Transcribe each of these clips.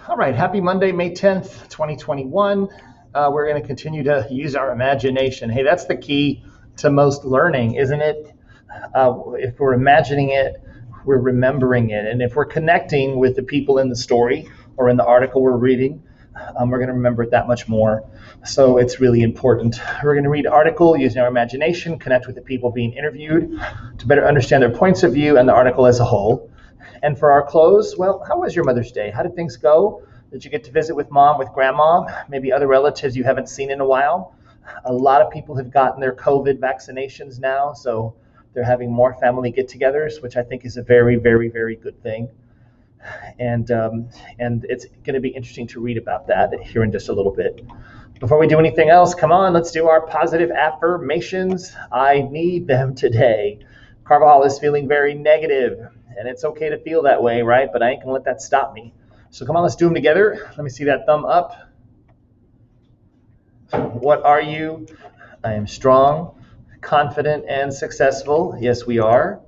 All right, happy Monday, May 10th, 2021. We're going to continue to use our imagination. Hey, that's the key to most learning, isn't it? If we're imagining it, we're remembering it. And if we're connecting with the people in the story or in the article we're reading, we're going to remember it that much more. So it's really important. We're going to read the article using our imagination, connect with the people being interviewed to better understand their points of view and the article as a whole. And for our close, well, how was your Mother's Day? How did things go? Did you get to visit with mom, with grandma, maybe other relatives you haven't seen in a while? A lot of people have gotten their COVID vaccinations now, so they're having more family get-togethers, which I think is a very, very, very good thing. And it's going to be interesting to read about that here in just a little bit. Before we do anything else, come on, let's do our positive affirmations. I need them today. Carvajal is feeling very negative, and it's okay to feel that way, right? But I ain't going to let that stop me. So come on, let's do them together. Let me see that thumb up. What are you? I am strong, confident, and successful. Yes, we are.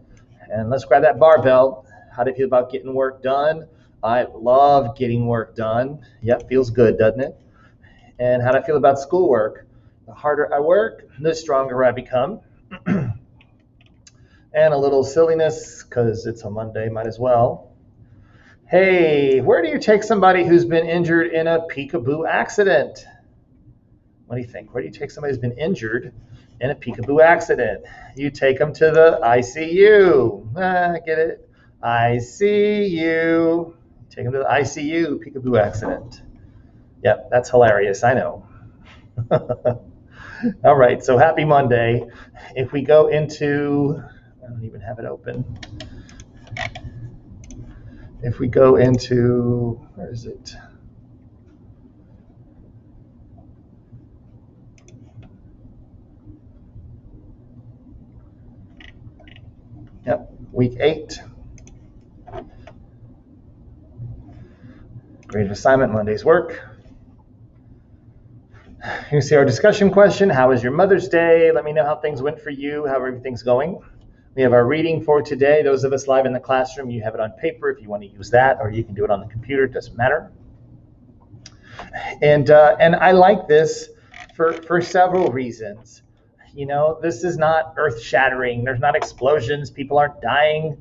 And let's grab that barbell. How do you feel about getting work done? I love getting work done. Yep, feels good, doesn't it? And how do I feel about schoolwork? The harder I work, the stronger I become. And a little silliness, because it's a Monday, might as well. Hey, where do you take somebody who's been injured in a peekaboo accident? What do you think? Where do you take somebody who's been injured in a peekaboo accident? You take them to the ICU. Get it? ICU. Take them to the ICU, peekaboo accident. Yep, that's hilarious, I know. All right, so happy Monday. If we go into, I don't even have it open. If we go into, where is it? Yep, week 8. Graded assignment, Monday's work. You see our discussion question. How was your Mother's Day? Let me know how things went for you, how everything's going. We have our reading for today. Those of us live in the classroom, you have it on paper if you want to use that, or you can do it on the computer. It doesn't matter. And I like this for several reasons. You know, this is not earth-shattering. There's not explosions. People aren't dying.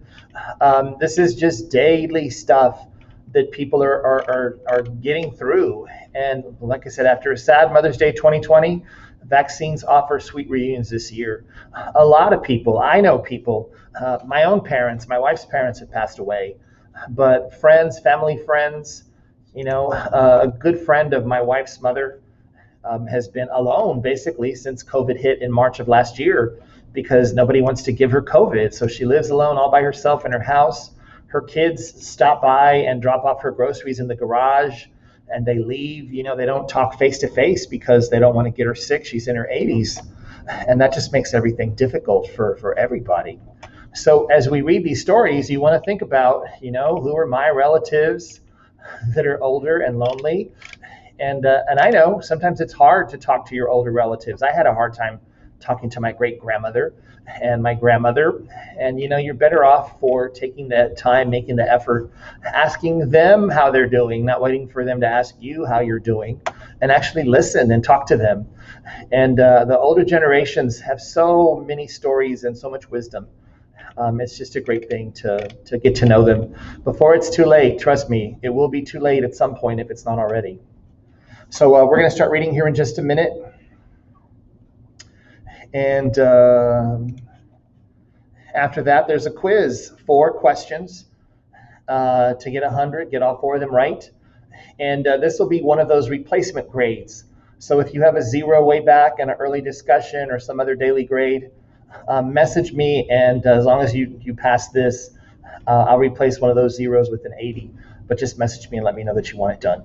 This is just daily stuff that people are getting through. And like I said, after a sad Mother's Day 2020, vaccines offer sweet reunions this year. A lot of people, I know people, my own parents, my wife's parents have passed away, but friends, family friends, you know, a good friend of my wife's mother has been alone basically since COVID hit in March of last year because nobody wants to give her COVID. So she lives alone all by herself in her house. Her kids stop by and drop off her groceries in the garage and they leave. You know, they don't talk face to face because they don't want to get her sick. She's in her 80s. And that just makes everything difficult for everybody. So as we read these stories, you want to think about, you know, who are my relatives that are older and lonely. And I know sometimes it's hard to talk to your older relatives. I had a hard time talking to my great grandmother and my grandmother. And, you know, you're better off for taking that time, making the effort, asking them how they're doing, not waiting for them to ask you how you're doing, and actually listen and talk to them. And the older generations have so many stories and so much wisdom. It's just a great thing to get to know them before it's too late. Trust me, it will be too late at some point if it's not already. So we're going to start reading here in just a minute. And after that, there's a quiz, 4 questions to get 100, get all 4 of them right. And this will be one of those replacement grades. So if you have a 0 way back in an early discussion or some other daily grade, message me. And as long as you pass this, I'll replace one of those zeros with an 80. But just message me and let me know that you want it done.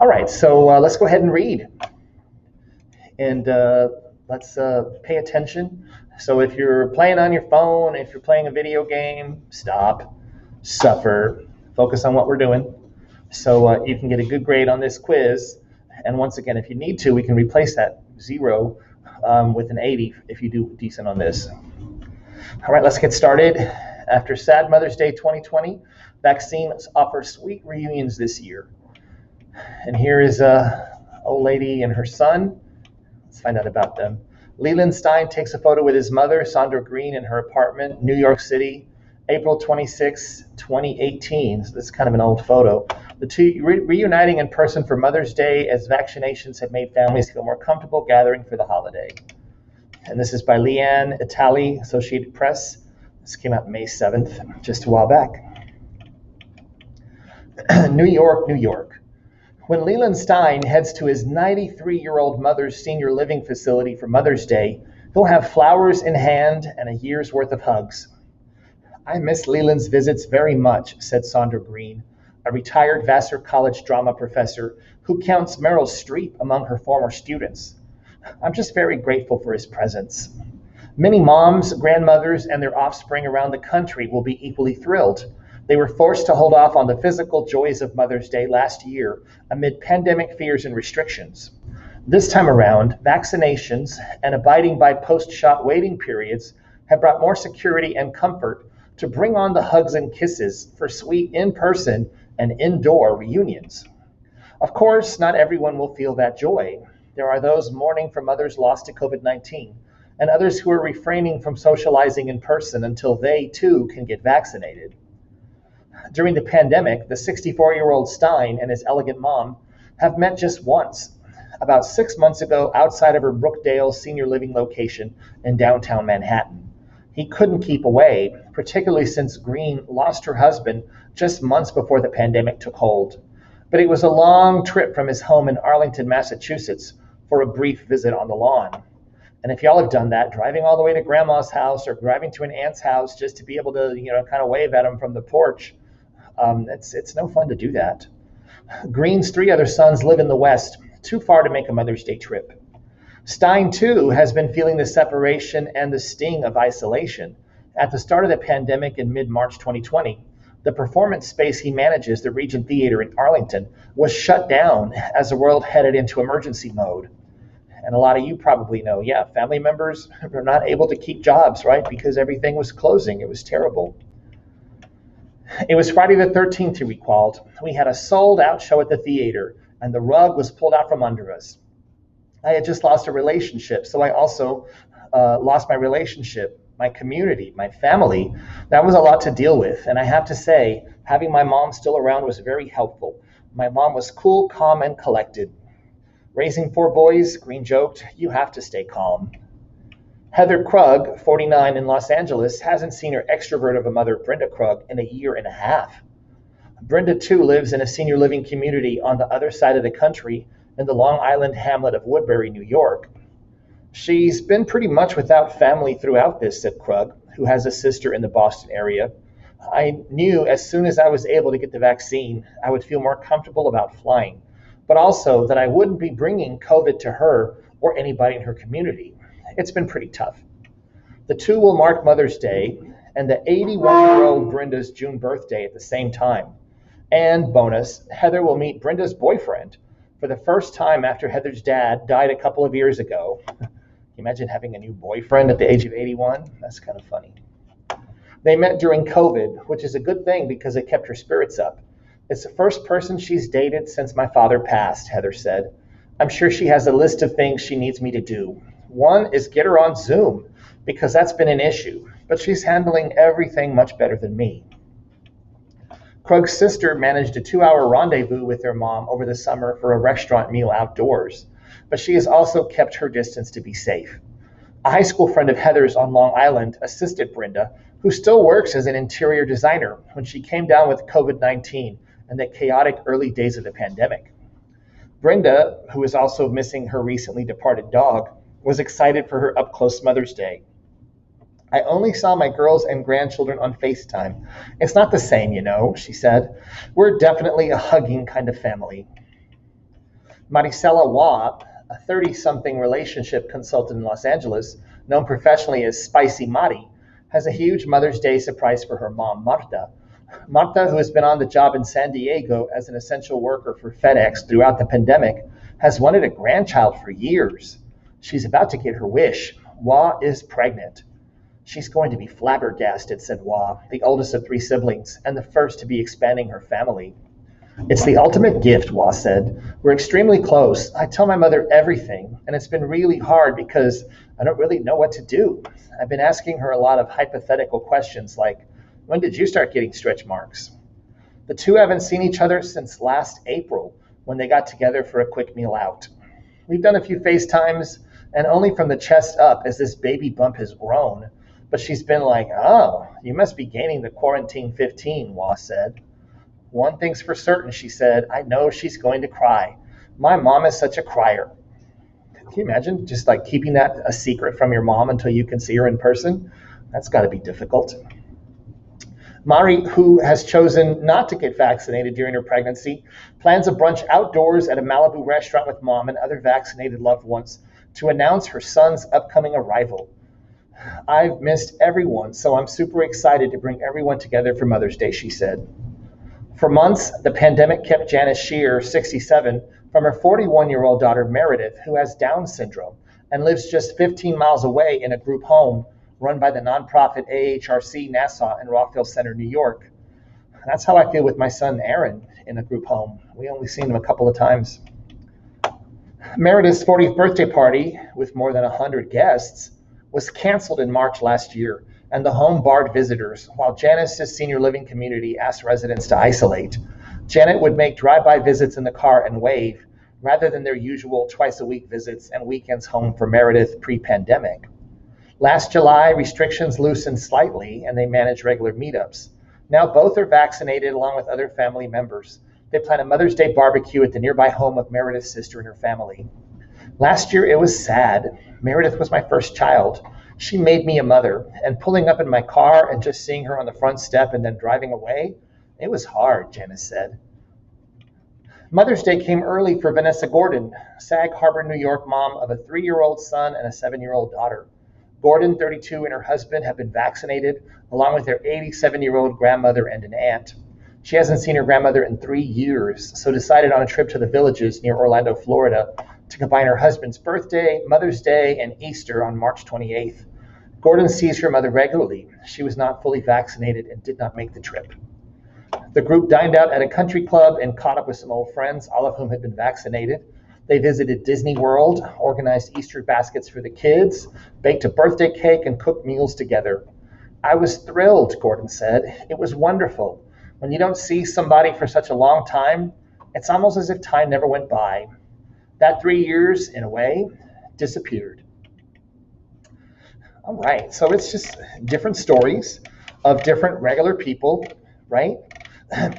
All right, so let's go ahead and read. And let's pay attention. So if you're playing on your phone, if you're playing a video game, stop, suffer, focus on what we're doing. So you can get a good grade on this quiz. And once again, if you need to, we can replace that 0 with an 80 if you do decent on this. All right, let's get started. After sad Mother's Day 2020, Vaccines offer sweet reunions this year. And here is a old lady and her son. Let's find out about them. Leland Stein takes a photo with his mother, Sandra Green, in her apartment, New York City, April 26, 2018. So this is kind of an old photo. The two reuniting in person for Mother's Day as vaccinations have made families feel more comfortable gathering for the holiday. And this is by Leanne Itali, Associated Press. This came out May 7th, just a while back. New York, New York. When Leland Stein heads to his 93-year-old mother's senior living facility for Mother's Day, he'll have flowers in hand and a year's worth of hugs. I miss Leland's visits very much, said Sandra Green, a retired Vassar College drama professor who counts Meryl Streep among her former students. I'm just very grateful for his presence. Many moms, grandmothers, and their offspring around the country will be equally thrilled. They were forced to hold off on the physical joys of Mother's Day last year amid pandemic fears and restrictions. This time around, vaccinations and abiding by post-shot waiting periods have brought more security and comfort to bring on the hugs and kisses for sweet in-person and indoor reunions. Of course, not everyone will feel that joy. There are those mourning for mothers lost to COVID-19, and others who are refraining from socializing in person until they, too, can get vaccinated. During the pandemic, the 64-year-old Stein and his elegant mom have met just once, about 6 months ago outside of her Brookdale senior living location in downtown Manhattan. He couldn't keep away, particularly since Green lost her husband just months before the pandemic took hold. But it was a long trip from his home in Arlington, Massachusetts, for a brief visit on the lawn. And if y'all have done that, driving all the way to grandma's house or driving to an aunt's house just to be able to, kind of wave at him from the porch, it's no fun to do that. Green's 3 other sons live in the West, too far to make a Mother's Day trip. Stein, too, has been feeling the separation and the sting of isolation. At the start of the pandemic in mid-March 2020, the performance space he manages, the Regent Theater in Arlington, was shut down as the world headed into emergency mode. And a lot of you probably know, family members were not able to keep jobs, right? Because everything was closing. It was terrible. It was Friday the 13th, he recalled. We had a sold-out show at the theater, and the rug was pulled out from under us. I had just lost a relationship, so I also lost my relationship, my community, my family. That was a lot to deal with, and I have to say, having my mom still around was very helpful. My mom was cool, calm, and collected. Raising 4 boys, Green joked, you have to stay calm. Heather Krug, 49, in Los Angeles, hasn't seen her extrovert of a mother, Brenda Krug, in a year and a half. Brenda, too, lives in a senior living community on the other side of the country in the Long Island hamlet of Woodbury, New York. She's been pretty much without family throughout this, said Krug, who has a sister in the Boston area. I knew as soon as I was able to get the vaccine, I would feel more comfortable about flying, but also that I wouldn't be bringing COVID to her or anybody in her community. It's been pretty tough. The two will mark Mother's Day and the 81-year-old Brenda's June birthday at the same time. And bonus, Heather will meet Brenda's boyfriend for the first time after Heather's dad died a couple of years ago. Can you imagine having a new boyfriend at the age of 81? That's kind of funny. They met during COVID, which is a good thing because it kept her spirits up. It's the first person she's dated since my father passed, Heather said. I'm sure she has a list of things she needs me to do. One is get her on Zoom, because that's been an issue, but she's handling everything much better than me. Krug's sister managed a 2-hour rendezvous with her mom over the summer for a restaurant meal outdoors, but she has also kept her distance to be safe. A high school friend of Heather's on Long Island assisted Brenda, who still works as an interior designer, when she came down with COVID-19 in the chaotic early days of the pandemic. Brenda, who is also missing her recently departed dog, was excited for her up-close Mother's Day. I only saw my girls and grandchildren on FaceTime. It's not the same, she said. We're definitely a hugging kind of family. Maricela Waugh, a 30-something relationship consultant in Los Angeles, known professionally as Spicy Mari, has a huge Mother's Day surprise for her mom, Marta. Marta, who has been on the job in San Diego as an essential worker for FedEx throughout the pandemic, has wanted a grandchild for years. She's about to get her wish. Waugh is pregnant. She's going to be flabbergasted, said Wah, the oldest of three siblings, and the first to be expanding her family. It's the ultimate gift, Wah said. We're extremely close. I tell my mother everything, and it's been really hard because I don't really know what to do. I've been asking her a lot of hypothetical questions like, when did you start getting stretch marks? The two haven't seen each other since last April when they got together for a quick meal out. We've done a few FaceTimes, and only from the chest up as this baby bump has grown. But she's been like, oh, you must be gaining the quarantine 15, Wah said. One thing's for certain, she said. I know she's going to cry. My mom is such a crier. Can you imagine just like keeping that a secret from your mom until you can see her in person? That's got to be difficult. Mari, who has chosen not to get vaccinated during her pregnancy, plans a brunch outdoors at a Malibu restaurant with mom and other vaccinated loved ones to announce her son's upcoming arrival. I've missed everyone, so I'm super excited to bring everyone together for Mother's Day, she said. For months, the pandemic kept Janice Shear, 67, from her 41-year-old daughter Meredith, who has Down syndrome and lives just 15 miles away in a group home run by the nonprofit AHRC Nassau in Rockville Center, New York. That's how I feel with my son Aaron in a group home. We only seen him a couple of times. Meredith's 40th birthday party, with more than 100 guests, was canceled in March last year, and the home barred visitors, while Janice's senior living community asked residents to isolate. Janet would make drive-by visits in the car and wave, rather than their usual twice-a-week visits and weekends home for Meredith pre-pandemic. Last July, restrictions loosened slightly, and they managed regular meetups. Now both are vaccinated along with other family members. They plan a Mother's Day barbecue at the nearby home of Meredith's sister and her family. Last year, it was sad. Meredith was my first child. She made me a mother, and pulling up in my car and just seeing her on the front step and then driving away, it was hard, Janice said. Mother's Day came early for Vanessa Gordon, Sag Harbor, New York mom of a 3-year-old son and a 7-year-old daughter. Gordon, 32, and her husband have been vaccinated, along with their 87-year-old grandmother and an aunt. She hasn't seen her grandmother in 3 years, so decided on a trip to the Villages near Orlando, Florida, to combine her husband's birthday, Mother's Day, and Easter on March 28th. Gordon sees her mother regularly. She was not fully vaccinated and did not make the trip. The group dined out at a country club and caught up with some old friends, all of whom had been vaccinated. They visited Disney World, organized Easter baskets for the kids, baked a birthday cake, and cooked meals together. I was thrilled, Gordon said. It was wonderful. When you don't see somebody for such a long time, it's almost as if time never went by. That 3 years, in a way, disappeared. All right, so it's just different stories of different regular people, right?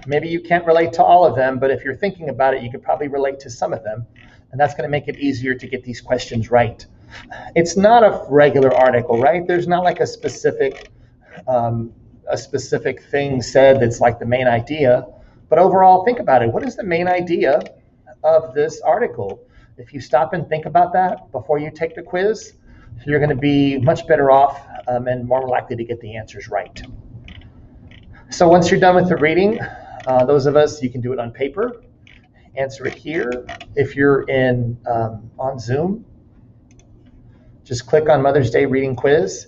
Maybe you can't relate to all of them, but if you're thinking about it, you could probably relate to some of them, and that's going to make it easier to get these questions right. It's not a regular article, right? There's not like a specific thing said that's like the main idea, but overall, think about it. What is the main idea of this article? If you stop and think about that before you take the quiz, you're going to be much better off and more likely to get the answers right. So once you're done with the reading, those of us, you can do it on paper, answer it here. If you're on Zoom, just click on Mother's Day Reading Quiz,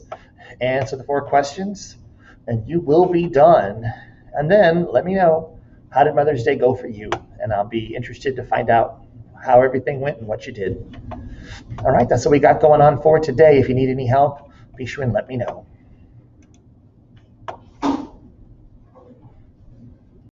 answer the 4 questions, and you will be done. And then let me know, how did Mother's Day go for you? And I'll be interested to find out how everything went and what you did. All right, that's what we got going on for today. If you need any help, be sure and let me know.